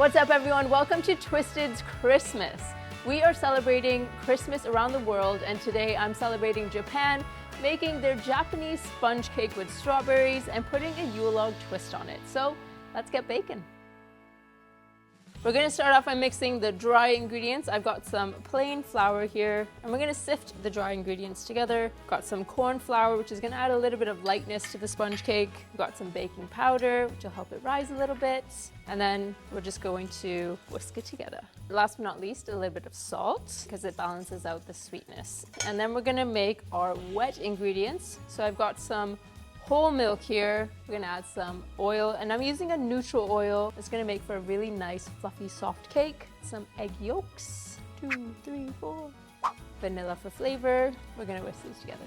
What's up everyone? Welcome to Twisted's Christmas. We are celebrating Christmas around the world, and today I'm celebrating Japan, making their Japanese sponge cake with strawberries and putting a Yule log twist on it. So let's get baking. We're going to start off by mixing the dry ingredients. I've got some plain flour here, and we're going to sift the dry ingredients together. Got some corn flour, which is going to add a little bit of lightness to the sponge cake. We've got some baking powder, which will help it rise a little bit. And then we're just going to whisk it together. Last but not least, a little bit of salt, because it balances out the sweetness. And then we're going to make our wet ingredients. So I've got some whole milk here. We're gonna add some oil, and I'm using a neutral oil. It's gonna make for a really nice, fluffy, soft cake. Some egg yolks, 2, 3, 4. Vanilla for flavor. We're gonna whisk these together.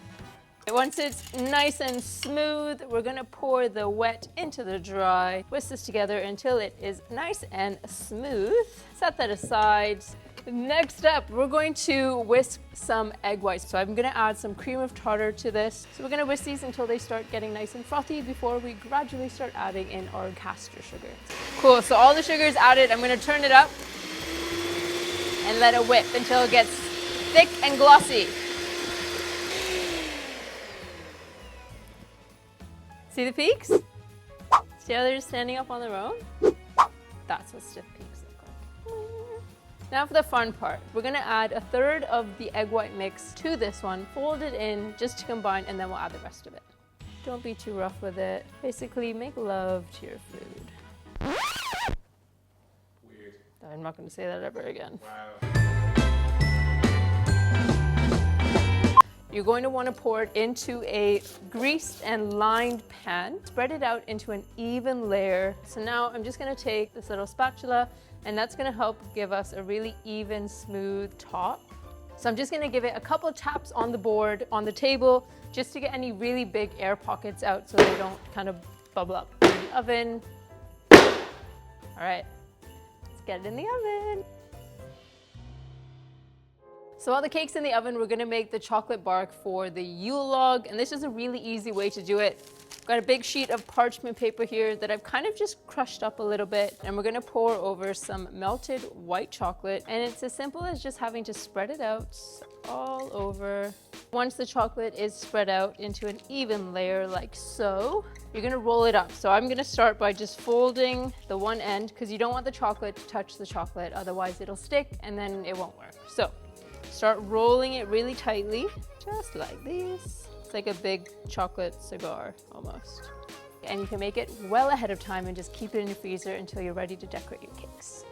Once it's nice and smooth, we're gonna pour the wet into the dry. Whisk this together until it is nice and smooth. Set that aside. Next up, we're going to whisk some egg whites. So I'm gonna add some cream of tartar to this. So we're gonna whisk these until they start getting nice and frothy before we gradually start adding in our caster sugar. Cool, so all the sugar is added. I'm gonna turn it up and let it whip until it gets thick and glossy. See the peaks? See how they're just standing up on their own? That's what stiff peaks look like. Now for the fun part. We're gonna add a third of the egg white mix to this one, fold it in just to combine, and then we'll add the rest of it. Don't be too rough with it. Basically, make love to your food. Weird. I'm not gonna say that ever again. Wow. You're going to want to pour it into a greased and lined pan. Spread it out into an even layer. So now I'm just going to take this little spatula, and that's going to help give us a really even, smooth top. So I'm just going to give it a couple taps on the board, on the table, just to get any really big air pockets out so they don't kind of bubble up in the oven. All right, let's get it in the oven. So while the cake's in the oven, we're gonna make the chocolate bark for the Yule log, and this is a really easy way to do it. I've got a big sheet of parchment paper here that I've kind of just crushed up a little bit, and we're gonna pour over some melted white chocolate, and it's as simple as just having to spread it out all over. Once the chocolate is spread out into an even layer like so, you're gonna roll it up. So I'm gonna start by just folding the one end, because you don't want the chocolate to touch the chocolate, otherwise it'll stick and then it won't work. So start rolling it really tightly, just like this. It's like a big chocolate cigar, almost. And you can make it well ahead of time and just keep it in your freezer until you're ready to decorate your cakes.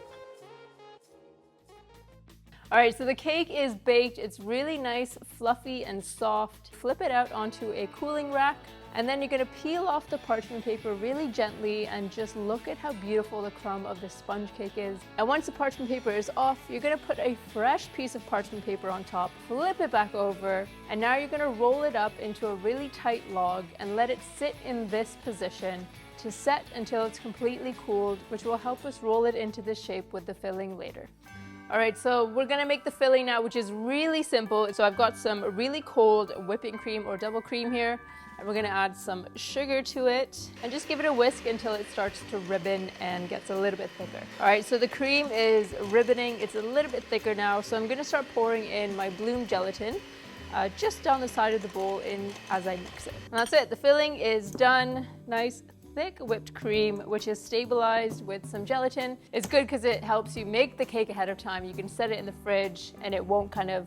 All right, so the cake is baked. It's really nice, fluffy, and soft. Flip it out onto a cooling rack, and then you're gonna peel off the parchment paper really gently and just look at how beautiful the crumb of the sponge cake is. And once the parchment paper is off, you're gonna put a fresh piece of parchment paper on top, flip it back over, and now you're gonna roll it up into a really tight log and let it sit in this position to set until it's completely cooled, which will help us roll it into this shape with the filling later. All right, so we're gonna make the filling now, which is really simple. So I've got some really cold whipping cream or double cream here, and we're gonna add some sugar to it and just give it a whisk until it starts to ribbon and gets a little bit thicker. All right, so the cream is ribboning. It's a little bit thicker now, so I'm gonna start pouring in my bloom gelatin just down the side of the bowl as I mix it. And that's it, the filling is done. Nice, thick whipped cream, which is stabilized with some gelatin. It's good because it helps you make the cake ahead of time. You can set it in the fridge and it won't kind of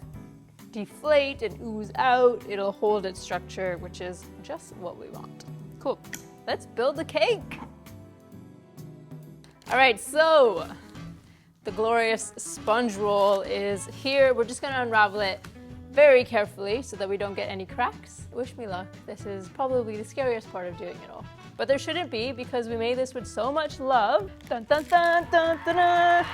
deflate and ooze out. It'll hold its structure, which is just what we want. Cool, let's build the cake. All right, so the glorious sponge roll is here. We're just gonna unravel it very carefully so that we don't get any cracks. Wish me luck. This is probably the scariest part of doing it all. But there shouldn't be, because we made this with so much love. Dun, dun, dun, dun, dun, dun.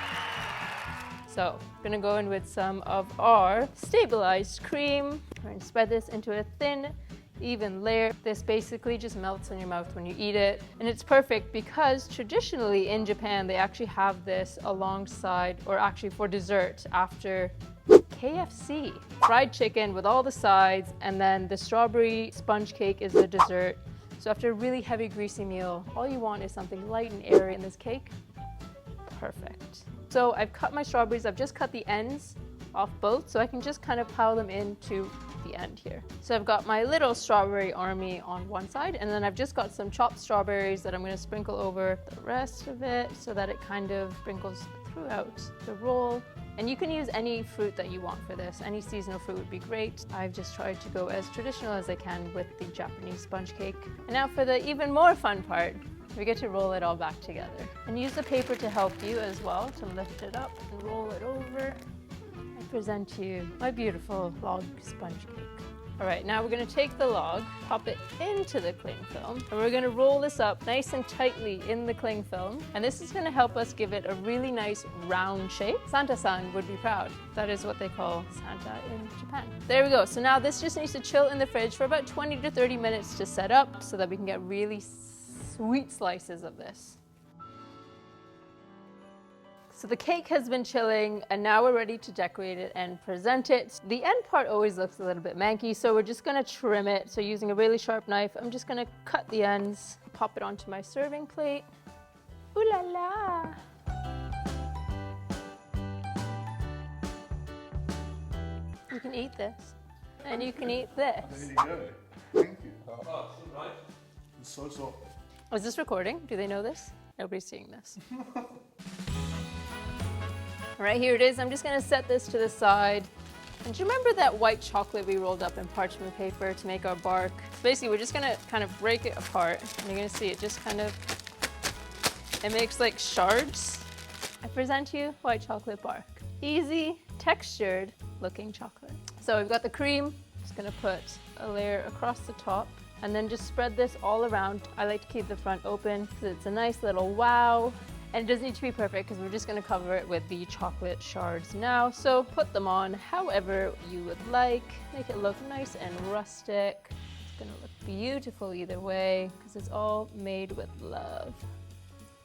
So, I'm gonna go in with some of our stabilized cream. We're gonna spread this into a thin, even layer. This basically just melts in your mouth when you eat it. And it's perfect because traditionally in Japan, they actually have this alongside, or actually for dessert after KFC. Fried chicken with all the sides, and then the strawberry sponge cake is the dessert. So after a really heavy, greasy meal, all you want is something light and airy, in this cake Perfect. So I've cut my strawberries. I've just cut the ends off both so I can just kind of pile them into the end here. So I've got my little strawberry army on one side, and then I've just got some chopped strawberries that I'm going to sprinkle over the rest of it so that it kind of sprinkles throughout the roll. And you can use any fruit that you want for this. Any seasonal fruit would be great. I've just tried to go as traditional as I can with the Japanese sponge cake. And now for the even more fun part, we get to roll it all back together. And use the paper to help you as well, to lift it up and roll it over. I present to you my beautiful log sponge cake. All right, now we're gonna take the log, pop it into the cling film, and we're gonna roll this up nice and tightly in the cling film. And this is gonna help us give it a really nice round shape. Santa-san would be proud. That is what they call Santa in Japan. There we go. So now this just needs to chill in the fridge for about 20 to 30 minutes to set up so that we can get really sweet slices of this. So the cake has been chilling, and now we're ready to decorate it and present it. The end part always looks a little bit manky, so we're just gonna trim it. So using a really sharp knife, I'm just gonna cut the ends, pop it onto my serving plate. Ooh la la! You can eat this, and you can eat this. There you go. Thank you. Oh, so nice. It's so soft. Is this recording? Do they know this? Nobody's seeing this. All right, here it is. I'm just gonna set this to the side. And do you remember that white chocolate we rolled up in parchment paper to make our bark? So basically, we're just gonna kind of break it apart. And you're gonna see it just kind of, it makes like shards. I present you white chocolate bark. Easy, textured looking chocolate. So we've got the cream. Just gonna put a layer across the top and then just spread this all around. I like to keep the front open because it's a nice little wow. And it doesn't need to be perfect because we're just going to cover it with the chocolate shards now. So put them on however you would like. Make it look nice and rustic. It's going to look beautiful either way because it's all made with love.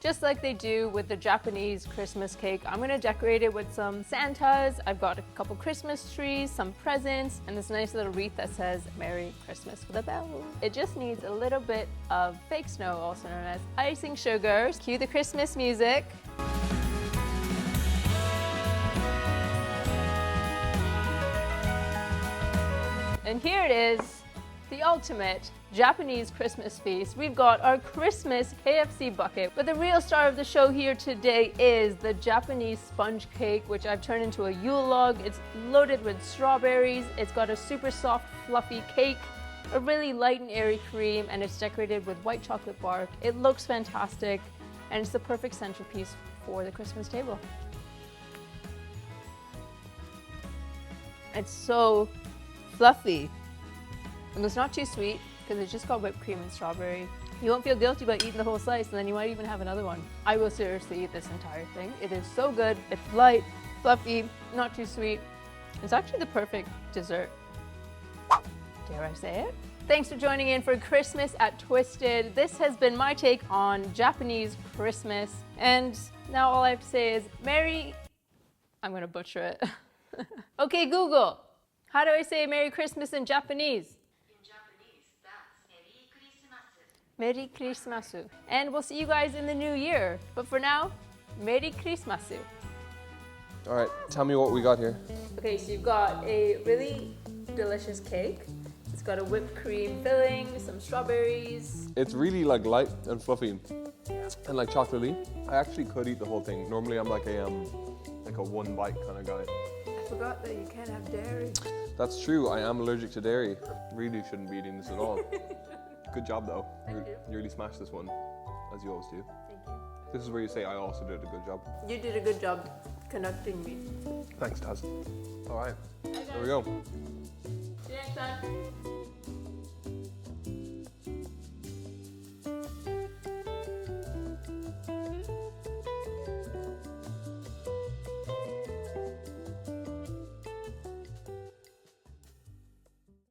Just like they do with the Japanese Christmas cake, I'm gonna decorate it with some Santas. I've got a couple Christmas trees, some presents, and this nice little wreath that says Merry Christmas with a bell. It just needs a little bit of fake snow, also known as icing sugar. Cue the Christmas music. And here it is, the ultimate Japanese Christmas feast. We've got our Christmas KFC bucket, but the real star of the show here today is the Japanese sponge cake, which I've turned into a Yule log. It's loaded with strawberries. It's got a super soft, fluffy cake, a really light and airy cream, and it's decorated with white chocolate bark. It looks fantastic, and it's the perfect centerpiece for the Christmas table. It's so fluffy, and it's not too sweet, because it's just got whipped cream and strawberry. You won't feel guilty about eating the whole slice, and then you might even have another one. I will seriously eat this entire thing. It is so good. It's light, fluffy, not too sweet. It's actually the perfect dessert. Dare I say it? Thanks for joining in for Christmas at Twisted. This has been my take on Japanese Christmas. And now all I have to say is Merry... I'm gonna butcher it. Okay, Google. How do I say Merry Christmas in Japanese? Merry Christmasu. And we'll see you guys in the new year. But for now, Merry Christmasu. All right, tell me what we got here. Okay, so you've got a really delicious cake. It's got a whipped cream filling, some strawberries. It's really like light and fluffy and like chocolatey. I actually could eat the whole thing. Normally I'm like a one bite kind of guy. I forgot that you can't have dairy. That's true, I am allergic to dairy. Really shouldn't be eating this at all. Good job though. Thank you. You really smashed this one, as you always do. Thank you. This is where you say I also did a good job. You did a good job conducting me. Thanks, Taz. All right, there we go. See you next time.